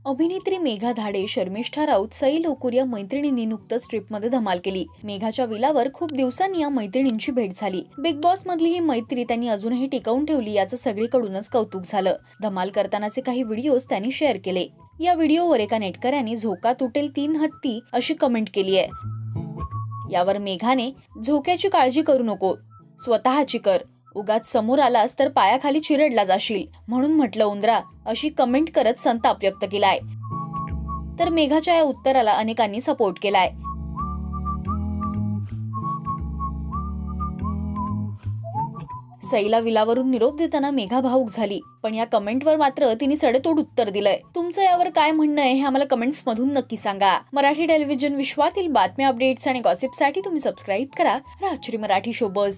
अभिनेत्री मेघा धाडे, शर्मिष्ठा राऊत, सई लोकूर या मैत्रिणींनी नुकतंच ट्रिपमध्ये धमाल केली। मेघाच्या विलावर खूप दिवसांनी या मैत्रिणींची भेट झाली। बिग बॉस मधली ही मैत्री त्यांनी अजूनही टिकवून ठेवली याचं सगळीकडूनच कौतुक झालं। धमाल करतानाचे काही व्हिडिओज त्यांनी शेअर केले। या व्हिडिओवर एका नेटकऱ्याने "झोका तुटेल 3 हत्ती" अशी कमेंट केली आहे। यावर मेघाने "झोक्याची काळजी करू नको, स्वतःची कर, उगाच समोर आलास तर पायाखाली चिरडला जाशील, म्हणून म्हटलं उंदरा" अशी कमेंट करत संताप व्यक्त केलाय। तर मेघाच्या या उत्तराला अनेकांनी सपोर्ट केलाय। सईला विलावरून निरोप देताना मेघा भावुक झाली, पण या कमेंटवर मात्र तिने सडेतोड उत्तर दिलंय। तुमचं यावर काय म्हणणं आहे हे आम्हाला कमेंट्स मधून नक्की सांगा। मराठी टेलिव्हिजन विश्वातील बातम्या, अपडेट्स आणि गॉसिपसाठी तुम्ही सबस्क्राईब करा राजश्री मराठी शोबज।